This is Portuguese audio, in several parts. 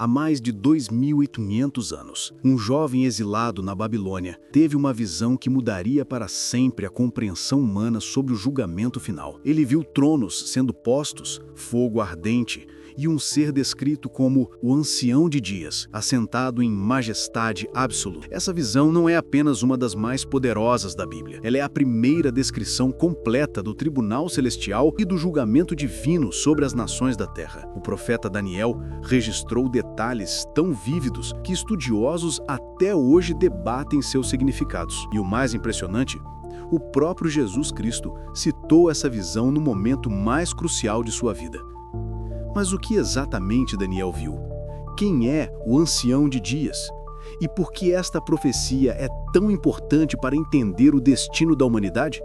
Há mais de 2.500 anos, um jovem exilado na Babilônia teve uma visão que mudaria para sempre a compreensão humana sobre o julgamento final. Ele viu tronos sendo postos, fogo ardente e um ser descrito como o Ancião de Dias, assentado em majestade absoluta. Essa visão não é apenas uma das mais poderosas da Bíblia. Ela é a primeira descrição completa do tribunal celestial e do julgamento divino sobre as nações da terra. O profeta Daniel registrou detalhes tão vívidos que estudiosos até hoje debatem seus significados. E o mais impressionante, o próprio Jesus Cristo citou essa visão no momento mais crucial de sua vida. Mas o que exatamente Daniel viu? Quem é o Ancião de Dias? E por que esta profecia é tão importante para entender o destino da humanidade?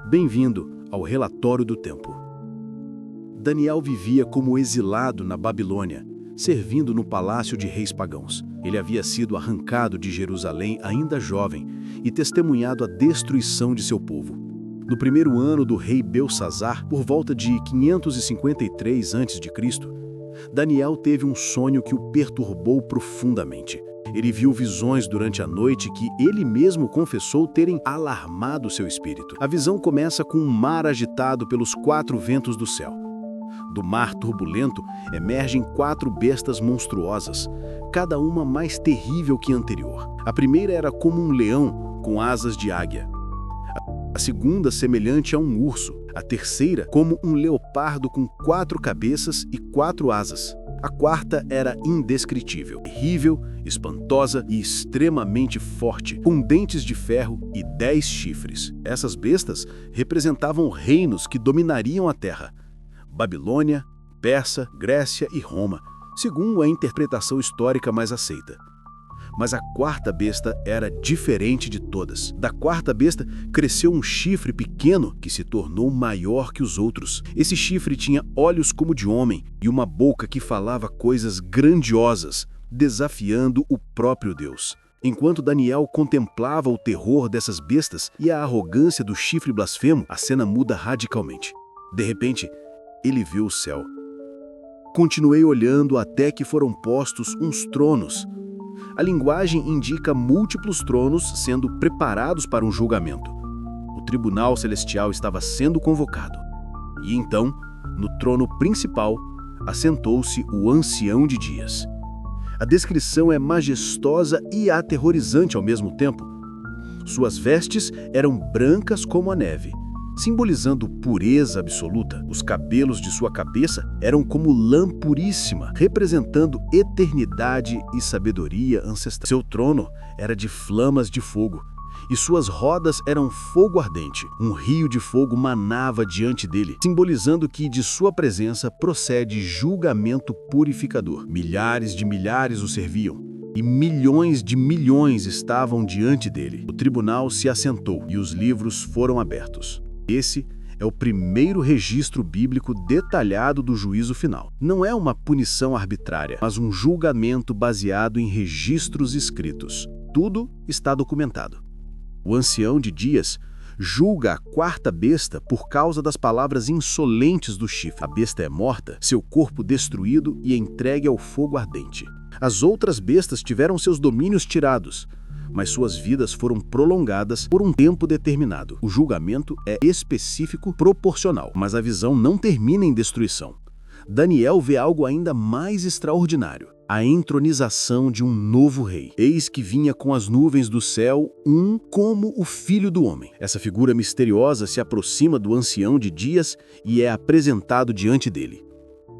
Bem-vindo ao Relatório do Tempo. Daniel vivia como exilado na Babilônia, servindo no palácio de reis pagãos. Ele havia sido arrancado de Jerusalém ainda jovem e testemunhado a destruição de seu povo. No primeiro ano do rei Belsassar, por volta de 553 a.C., Daniel teve um sonho que o perturbou profundamente. Ele viu visões durante a noite que ele mesmo confessou terem alarmado seu espírito. A visão começa com um mar agitado pelos 4 ventos do céu. Do mar turbulento emergem 4 bestas monstruosas, cada uma mais terrível que a anterior. A primeira era como um leão com asas de águia. A segunda, semelhante a um urso. A terceira, como um leopardo com 4 cabeças e 4 asas. A quarta era indescritível, terrível, espantosa e extremamente forte, com dentes de ferro e 10 chifres. Essas bestas representavam reinos que dominariam a terra: Babilônia, Pérsia, Grécia e Roma, segundo a interpretação histórica mais aceita. Mas a quarta besta era diferente de todas. Da quarta besta cresceu um chifre pequeno que se tornou maior que os outros. Esse chifre tinha olhos como de homem e uma boca que falava coisas grandiosas, desafiando o próprio Deus. Enquanto Daniel contemplava o terror dessas bestas e a arrogância do chifre blasfemo, a cena muda radicalmente. De repente, ele viu o céu. Continuei olhando até que foram postos uns tronos. A linguagem indica múltiplos tronos sendo preparados para um julgamento. O tribunal celestial estava sendo convocado. E então, no trono principal, assentou-se o Ancião de Dias. A descrição é majestosa e aterrorizante ao mesmo tempo. Suas vestes eram brancas como a neve, simbolizando pureza absoluta. Os cabelos de sua cabeça eram como lã puríssima, representando eternidade e sabedoria ancestral. Seu trono era de flamas de fogo, e suas rodas eram fogo ardente. Um rio de fogo manava diante dele, simbolizando que de sua presença procede julgamento purificador. Milhares de milhares o serviam, e milhões de milhões estavam diante dele. O tribunal se assentou, e os livros foram abertos. Esse é o primeiro registro bíblico detalhado do juízo final. Não é uma punição arbitrária, mas um julgamento baseado em registros escritos. Tudo está documentado. O Ancião de Dias julga a quarta besta por causa das palavras insolentes do chifre. A besta é morta, seu corpo destruído e entregue ao fogo ardente. As outras bestas tiveram seus domínios tirados, mas suas vidas foram prolongadas por um tempo determinado. O julgamento é específico, proporcional, mas a visão não termina em destruição. Daniel vê algo ainda mais extraordinário: a entronização de um novo rei. Eis que vinha com as nuvens do céu como o Filho do Homem. Essa figura misteriosa se aproxima do Ancião de Dias e é apresentado diante dele.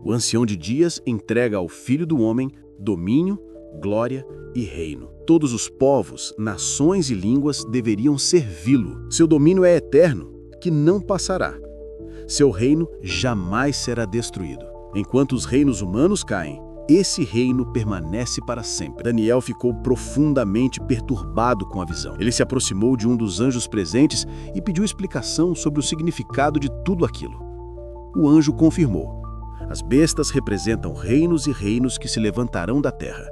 O Ancião de Dias entrega ao Filho do Homem domínio, glória e reino. Todos os povos, nações e línguas deveriam servi-lo. Seu domínio é eterno, que não passará. Seu reino jamais será destruído. Enquanto os reinos humanos caem, esse reino permanece para sempre. Daniel ficou profundamente perturbado com a visão. Ele se aproximou de um dos anjos presentes e pediu explicação sobre o significado de tudo aquilo. O anjo confirmou: as bestas representam reinos e reinos que se levantarão da terra.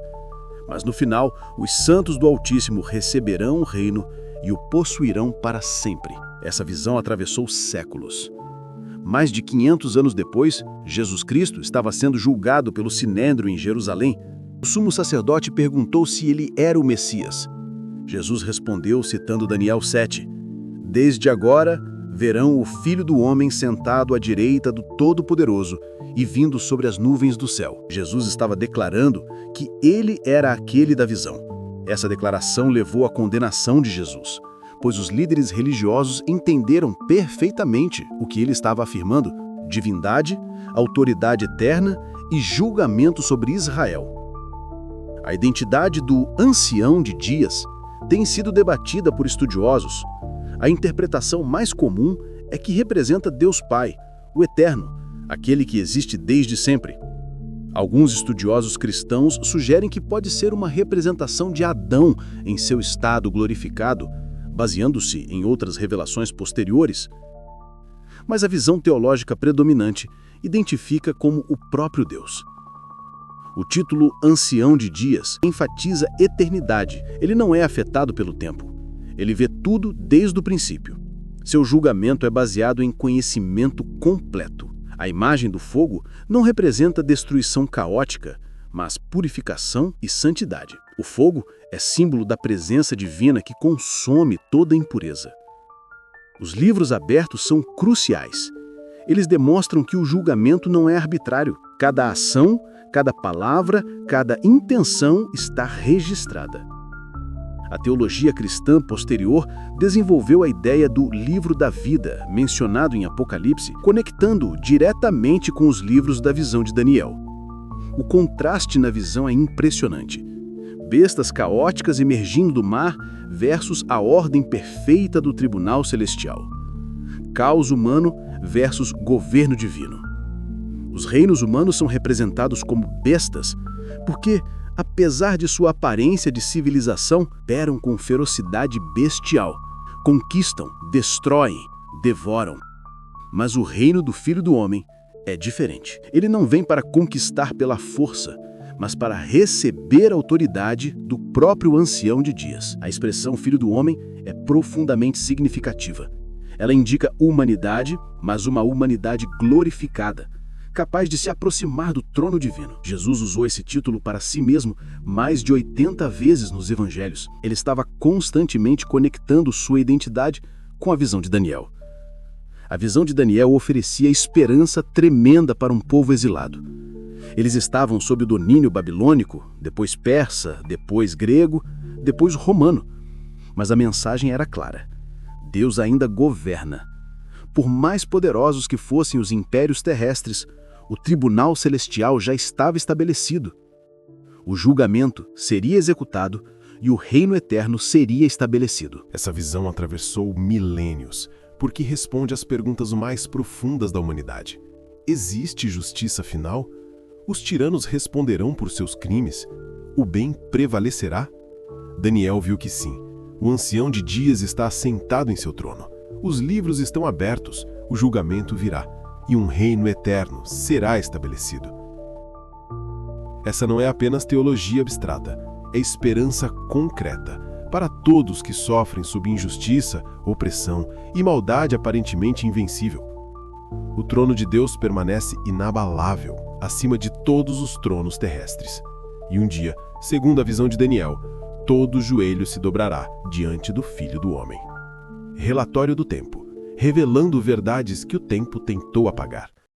Mas no final, os santos do Altíssimo receberão o reino e o possuirão para sempre. Essa visão atravessou séculos. Mais de 500 anos depois, Jesus Cristo estava sendo julgado pelo Sinédrio em Jerusalém. O sumo sacerdote perguntou se ele era o Messias. Jesus respondeu citando Daniel 7. Desde agora verão o Filho do Homem sentado à direita do Todo-Poderoso e vindo sobre as nuvens do céu. Jesus estava declarando que ele era aquele da visão. Essa declaração levou à condenação de Jesus, pois os líderes religiosos entenderam perfeitamente o que ele estava afirmando: divindade, autoridade eterna e julgamento sobre Israel. A identidade do Ancião de Dias tem sido debatida por estudiosos. A interpretação mais comum é que representa Deus Pai, o Eterno, aquele que existe desde sempre. Alguns estudiosos cristãos sugerem que pode ser uma representação de Adão em seu estado glorificado, baseando-se em outras revelações posteriores. Mas a visão teológica predominante identifica como o próprio Deus. O título Ancião de Dias enfatiza eternidade. Ele não é afetado pelo tempo. Ele vê tudo desde o princípio. Seu julgamento é baseado em conhecimento completo. A imagem do fogo não representa destruição caótica, mas purificação e santidade. O fogo é símbolo da presença divina que consome toda impureza. Os livros abertos são cruciais. Eles demonstram que o julgamento não é arbitrário. Cada ação, cada palavra, cada intenção está registrada. A teologia cristã posterior desenvolveu a ideia do livro da vida, mencionado em Apocalipse, conectando-o diretamente com os livros da visão de Daniel. O contraste na visão é impressionante. Bestas caóticas emergindo do mar versus a ordem perfeita do tribunal celestial. Caos humano versus governo divino. Os reinos humanos são representados como bestas porque, apesar de sua aparência de civilização, operam com ferocidade bestial. Conquistam, destroem, devoram. Mas o reino do Filho do Homem é diferente. Ele não vem para conquistar pela força, mas para receber a autoridade do próprio Ancião de Dias. A expressão Filho do Homem é profundamente significativa. Ela indica humanidade, mas uma humanidade glorificada, capaz de se aproximar do trono divino. Jesus usou esse título para si mesmo mais de 80 vezes nos evangelhos. Ele estava constantemente conectando sua identidade com a visão de Daniel. A visão de Daniel oferecia esperança tremenda para um povo exilado. Eles estavam sob o domínio babilônico, depois persa, depois grego, depois romano. Mas a mensagem era clara: Deus ainda governa. Por mais poderosos que fossem os impérios terrestres, o tribunal celestial já estava estabelecido. O julgamento seria executado e o reino eterno seria estabelecido. Essa visão atravessou milênios, porque responde às perguntas mais profundas da humanidade. Existe justiça final? Os tiranos responderão por seus crimes? O bem prevalecerá? Daniel viu que sim. O Ancião de Dias está assentado em seu trono. Os livros estão abertos, o julgamento virá, e um reino eterno será estabelecido. Essa não é apenas teologia abstrata, é esperança concreta para todos que sofrem sob injustiça, opressão e maldade aparentemente invencível. O trono de Deus permanece inabalável, acima de todos os tronos terrestres. E um dia, segundo a visão de Daniel, todo joelho se dobrará diante do Filho do Homem. Relatório do tempo, revelando verdades que o tempo tentou apagar.